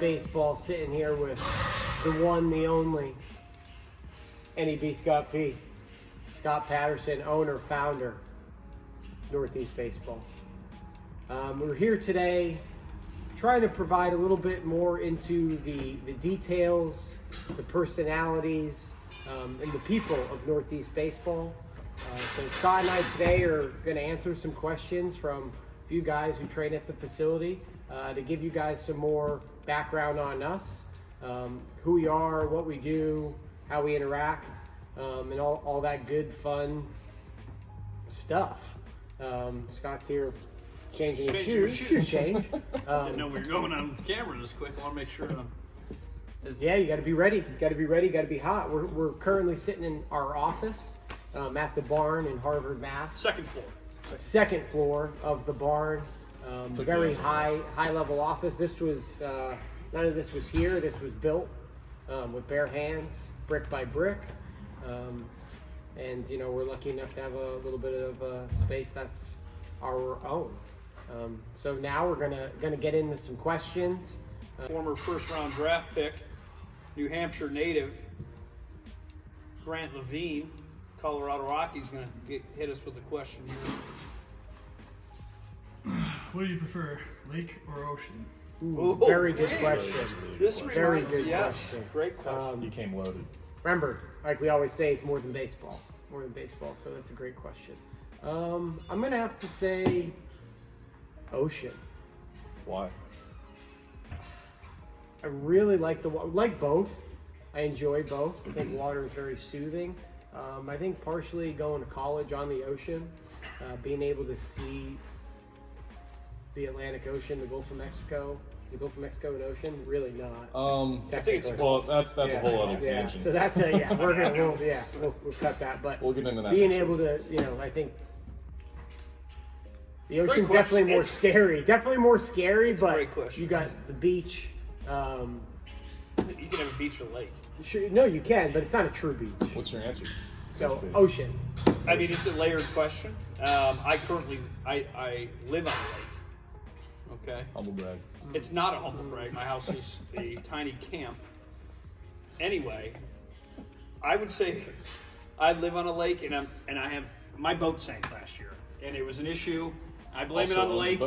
Baseball, sitting here with the one, the only, NEB Scott P. Scott Patterson, owner, founder, Northeast Baseball. We're here today trying to provide a little bit more into the details, the personalities, and the people of Northeast Baseball. So Scott and I today are going to answer some questions from a few guys who train at the facility to give you guys some more background on us, who we are, what we do, how we interact, and all that good, fun stuff. Scott's here changing his shoes. Shoe change. I didn't know we were going on camera this quick. I want to make sure yeah, you got to be ready. You got to be ready. Got to be hot. We're currently sitting in our office at the barn in Harvard, Mass. Second floor of the barn. Very high level office. This was none of this was here. This was built with bare hands, brick by brick. And you know, we're lucky enough to have a little bit of space that's our own. So now we're gonna get into some questions. Former first-round draft pick, New Hampshire native, Grant Levine, Colorado Rockies, going to hit us with a question here. What do you prefer, lake or ocean? Ooh, very good question. This very good question. Great question. You came loaded. Remember, like we always say, it's more than baseball. More than baseball. So that's a great question. I'm gonna have to say ocean. Why? I really like like both. I enjoy both. I think water is very soothing. I think partially going to college on the ocean, being able to see the Atlantic Ocean, the Gulf of Mexico. Is the Gulf of Mexico an ocean? Really not. I think it's that's a whole other tangent. So that's we'll cut that. But we'll get into that. Being able to, I think the ocean's definitely more scary. Definitely more scary, but you got the beach. You can have a beach or lake. Sure, no, you can, but it's not a true beach. What's your answer? So ocean. I mean, it's a layered question. I currently I live on a lake. Okay. Humble brag. It's not a humble brag. My house is a tiny camp. Anyway, I would say I live on a lake, and I have my boat sank last year, and it was an issue. I blame it on the lake.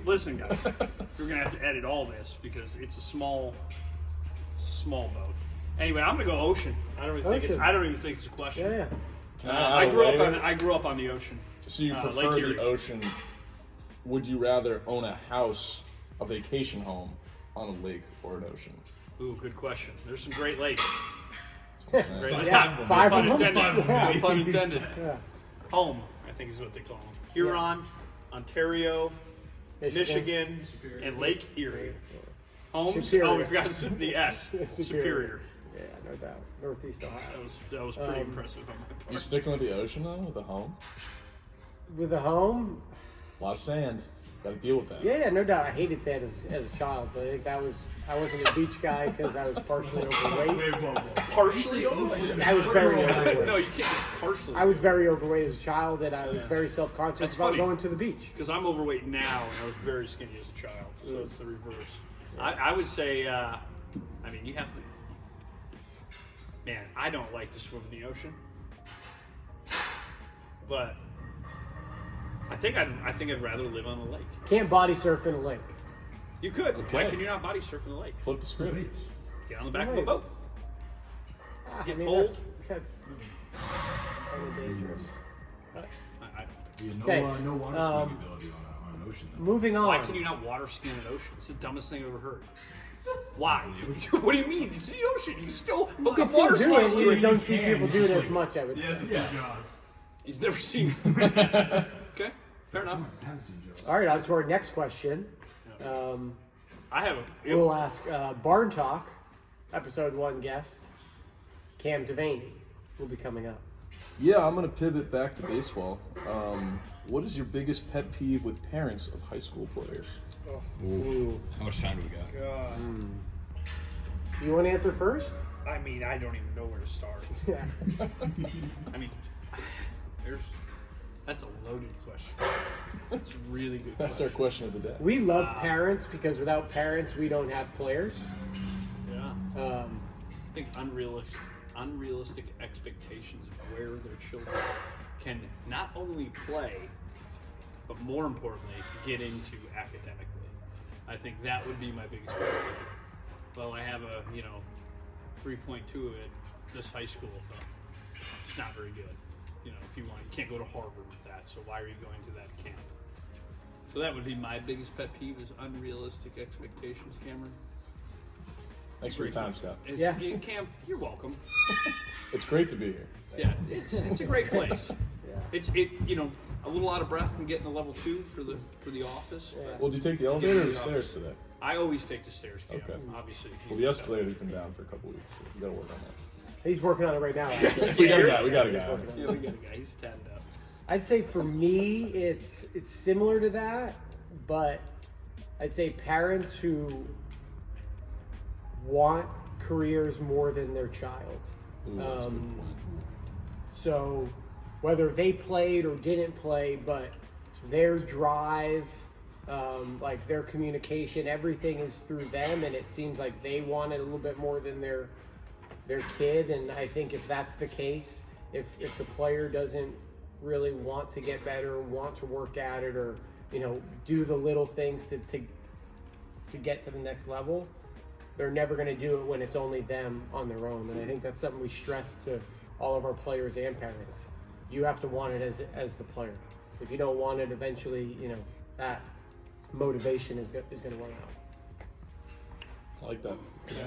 Listen, guys, we're gonna have to edit all this because it's a small boat. Anyway, I'm gonna go ocean. I don't even think it's a question. Yeah. I grew up on the ocean. So you prefer the ocean? Would you rather own a house, a vacation home, on a lake or an ocean? Ooh, good question. There's some great lakes. Great lakes. Yeah, five pun of them. intended. Yeah. Pun intended. Yeah. Home, I think is what they call them. Huron, Ontario, Michigan, and Lake Erie. Homes. Superior. Oh, we forgot the S. Superior. Yeah, no doubt. Northeast Ohio. That was pretty impressive on my part. You sticking with the ocean though, with the home? With a home? A lot of sand. Got to deal with that. Yeah, no doubt. I hated sand as a child, but I think I wasn't a beach guy because I was partially overweight. Partially overweight? I was very overweight. No, you can't. Partially. I was very overweight as a child, and I was very self-conscious about going to the beach. Because I'm overweight now, and I was very skinny as a child, so it's the reverse. I would say, I mean, you have to. Man, I don't like to swim in the ocean, but I think I'd rather live on a lake. Can't body surf in a lake. You could. Okay. Why can you not body surf in the lake? Flip the script. Get on the back of a boat. I mean, old. that's kind of dangerous. Yeah, no water skiing ability on an ocean. Though. Moving on. Why can you not water ski in an ocean? It's the dumbest thing I've ever heard. Why? What do you mean? It's the ocean. You can still hook up water do it. skis. You just don't see people do it as much, I would say. Jaws. He's never seen. Okay, fair enough. All right, on to our next question. I have a. We'll ask Barn Talk, episode 1 guest, Cam Devaney, will be coming up. Yeah, I'm going to pivot back to baseball. What is your biggest pet peeve with parents of high school players? Ooh. How much time do we got? God. You want to answer first? I mean, I don't even know where to start. Yeah. I mean, there's That's a loaded question. That's a really good That's question. our question of the day. We love parents because without parents, we don't have players. Yeah. Um, I think unrealistic expectations of where their children can not only play, but more importantly, get into academically. I think that would be my biggest problem. Well, I have a 3.2 at this high school, but it's not very good. If you can't go to Harvard with that, so why are you going to that camp? So that would be my biggest pet peeve is unrealistic expectations, Cameron. Thanks for your time, Scott. Cam, you're welcome. It's great to be here. Yeah, it's a great place. yeah. It's a little out of breath from getting to level 2 for the office. Yeah. But Well, did you take the elevator or the stairs today? I always take the stairs, Cam, Okay. obviously. Well, the escalator's been down for a couple weeks. So you gotta work on that. He's working on it right now. actually. We got a guy. We got a He's guy. working on it. Yeah, we got a guy. He's tatted up. I'd say for me, it's similar to that, but I'd say parents who want careers more than their child. Ooh, that's a good point. So whether they played or didn't play, but their drive, like their communication, everything is through them, and it seems like they want it a little bit more than their kid. And I think if that's the case, if the player doesn't really want to get better, want to work at it, or do the little things to get to the next level, they're never going to do it when it's only them on their own. And I think that's something we stress to all of our players and parents. You have to want it as the player. If you don't want it, eventually, that motivation is going to run out. I like that. Yeah.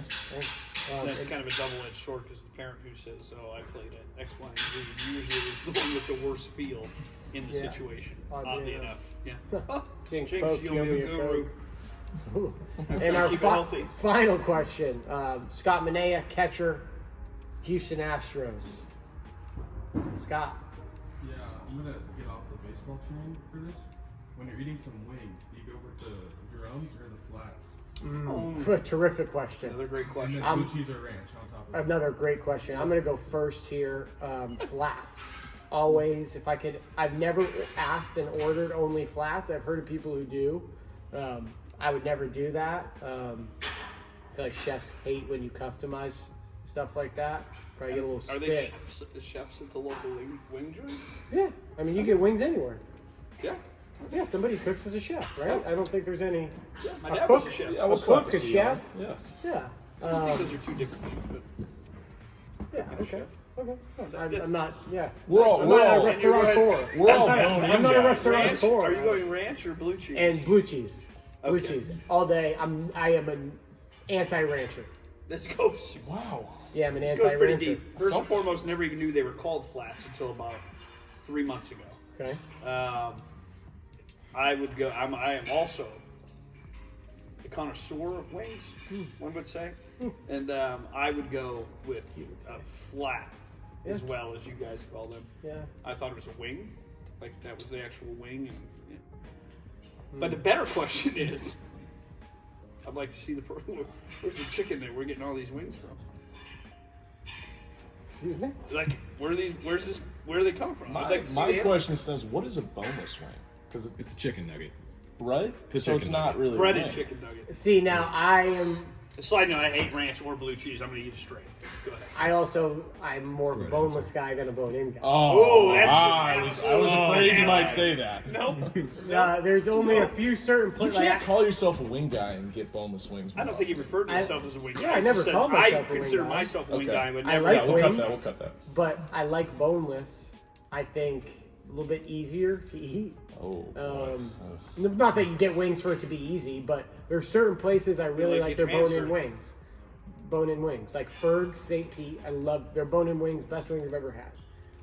That's kind of a double-edged sword because the parent who says, "Oh, I played at X, Y, and Z," usually is the one with the worst feel in the Yeah. situation. Oddly Oddly enough. enough, yeah. Jinx, Jinx, poke, you'll be a guru. Ooh. I'm And trying to our keep it healthy. final question, Scott Manea, catcher, Houston Astros. Scott. Yeah, I'm gonna get off the baseball train for this. When you're eating some wings, do you go with the drums or the flats? A terrific question. Another great And question. then blue cheese or ranch on top of it. Another great question. I'm going to go first here. Flats. Always, if I could, I've never asked and ordered only flats. I've heard of people who do. I would never do that. I feel like chefs hate when you customize stuff like that. Probably get a little Are spit. they chefs at the local wing joint? Yeah. I mean, you get wings anywhere. Yeah. Yeah, somebody cooks as a chef, right? I don't think there's any. Yeah, my A dad cook? was a chef. Yeah, we'll A slap cook, a a C chef? on it. Yeah. Yeah. I think those are two different things, but Yeah. Okay. Okay. That's- I'm not. Yeah. We're all- I'm we're not all- a restaurateur. We're all I'm bone-in not a guys. restaurateur. ranch? Are you going ranch or blue cheese? And blue cheese. Blue Okay. cheese all day. I am an anti-rancher. This goes. Wow. Yeah, I'm an This goes pretty anti-rancher. deep. First and foremost, never even knew they were called flats until about 3 months ago. Okay. I would go. I am also a connoisseur of wings, one would say, and I would go with a flat as Yeah. well, as you guys call them. Yeah. I thought it was a wing, like that was the actual wing. And, yeah. But the better question is, I'd like to see where's the chicken that we're getting all these wings from? Excuse me. Like, where are they coming from? I'd like to see My the question is, what is a boneless wing? Because It's a chicken nugget. right? a So it's chicken not really a breaded wing. chicken nugget. See, now I am. Side note: I hate ranch or blue cheese. I'm gonna eat it straight. Go ahead. I'm more of a Straight boneless guy than a bone-in guy. Oh, that's I just- was afraid you yeah. might say that. Nope. There's only a few certain You places. can't call yourself a wing guy and get boneless wings. I don't think he referred to himself as a wing guy. I never He said, called myself a I wing consider guy. myself a wing Okay. guy, but I never. like Yeah, we'll cut wings. that. We'll cut that. But I like boneless. I think a little bit easier to eat. Oh. Not that you get wings for it to be easy, but there are certain places I really like like your their bone-in transfer. wings. Bone-in wings, like Ferg's, St. Pete. I love their bone-in wings. Best wings I've ever had.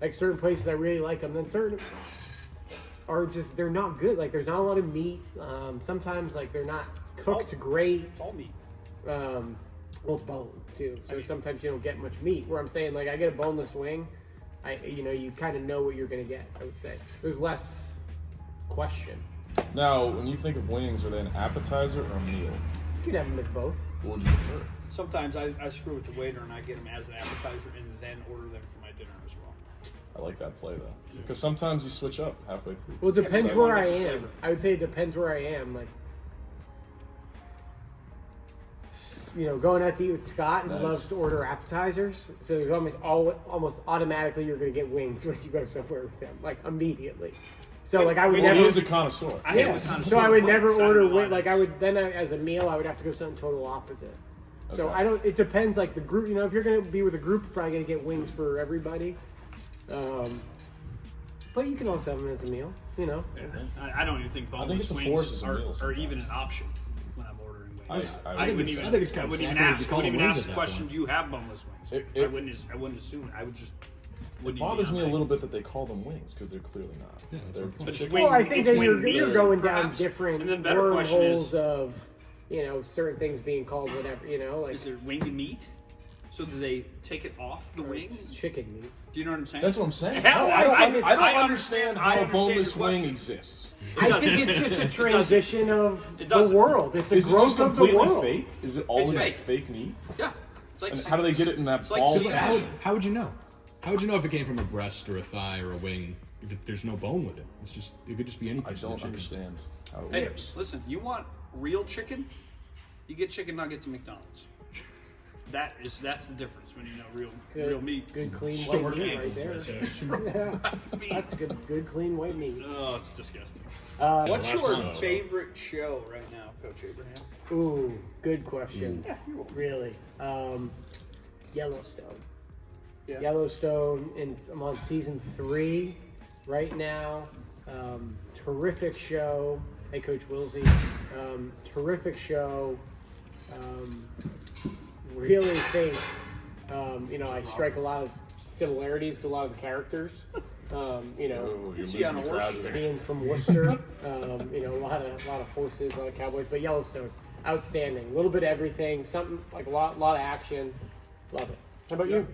Like certain places I really like them. Then certain are just they're not good. Like there's not a lot of meat. Sometimes like they're not cooked great. It's all meat. Well, it's bone too, so sometimes you don't get much meat. Where I'm saying, like, I get a boneless wing, you kind of know what you're gonna get. I would say there's less question. Now, when you think of wings, are they an appetizer or a meal? You could have them as both. What would you prefer? Sometimes I screw with the waiter and I get them as an appetizer and then order them for my dinner as well. I like that play though, because sometimes you switch up halfway through. Well, it depends So where I wonderful am. flavor. I would say it depends where I am. Like, going out to eat with Scott, he Nice. loves to order appetizers. So it's almost automatically you're going to get wings when you go somewhere with him, like immediately. So like I would Well, never. he is a connoisseur. I am a Yes. connoisseur. So I would never Side order of the wing. Like I lines. would then as a meal I would have to go something total opposite. So Okay. I don't. It depends. Like the group. If you're going to be with a group, you're probably going to get wings for everybody. But you can also have them as a meal. Yeah. I don't even think think boneless it's a wings force as a meal are sometimes. even an option when I'm ordering wings. I think wouldn't it's- even- I think it's kinda I wouldn't even sad when you ask. I call wouldn't them even wings ask at the that question, point. do you have boneless wings? It- I wouldn't assume it. I would just wouldn't It even bothers be me on a that. little bit that they call them wings because they're clearly not. Yeah, that's They're my point. But it's chicken. wing- Well, I think it's that wing you're meat, going down perhaps. different And then the better question is, wormholes of certain things being called whatever. Like is there wing meat? So do they take it off the wing? it's chicken meat. Do you know what I'm saying? That's what I'm saying. Yeah, I don't, I I don't understand how a understand boneless your wing question. exists. I think it's just a transition of It the doesn't. world. It's a Is it growth just of the completely world. fake? Is it always fake. fake meat? Yeah. It's like And how do they get it in that it's like ball? sea How, fish. how would you know? How would you know if it came from a breast or a thigh or a wing? If there's no bone with it, it could just be any I piece of the don't chicken. understand how it Hey, works. listen, you want real chicken? You get chicken nuggets at McDonald's. That's the difference when you know real meat. Good clean Stored white meat right animals there. right there. Yeah, that's good clean white meat. Oh, it's disgusting. Uh, What's last your one. favorite show right now, Coach Abraham? Ooh, good question. Yeah, you're welcome. Really, Yellowstone. Yeah. Yellowstone, and I'm on season 3 right now. Terrific show. Hey, Coach Wilsey. Terrific show. Really think, I strike a lot of similarities to a lot of the characters. Oh, you're see on losing a the horse? crowd there. Being from Worcester, a lot of horses, a lot of cowboys, but Yellowstone, outstanding. A little bit of everything, something like a lot of action. Love it. How about you?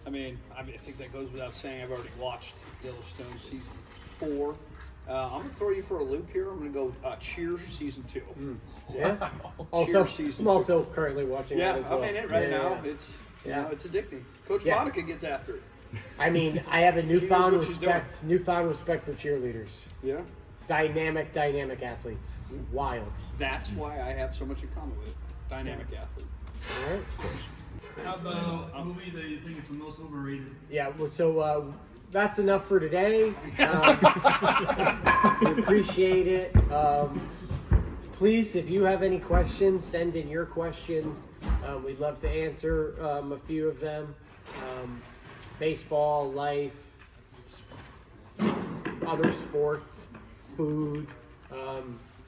I think that goes without saying. I've already watched Yellowstone season 4. I'm gonna throw you for a loop here. I'm gonna go Cheers season 2. Yeah. Also, season I'm also currently watching Yeah, that as well. I'm in it right Yeah, now. yeah. It's Yeah. it's addicting. Coach Yeah. Monica gets after it. I mean, I have a newfound what she's doing. respect for cheerleaders. Yeah. Dynamic athletes. Wild. That's why I have so much in common with it. Dynamic athlete. All right. How about a movie that you think is the most overrated? Yeah. Well, so that's enough for today. We appreciate it. Please, if you have any questions, send in your questions. We'd love to answer a few of them. Baseball, life, other sports, food,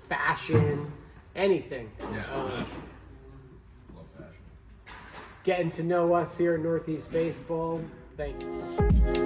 fashion, anything. Love fashion. Getting to know us here at Northeast Baseball. Thank you.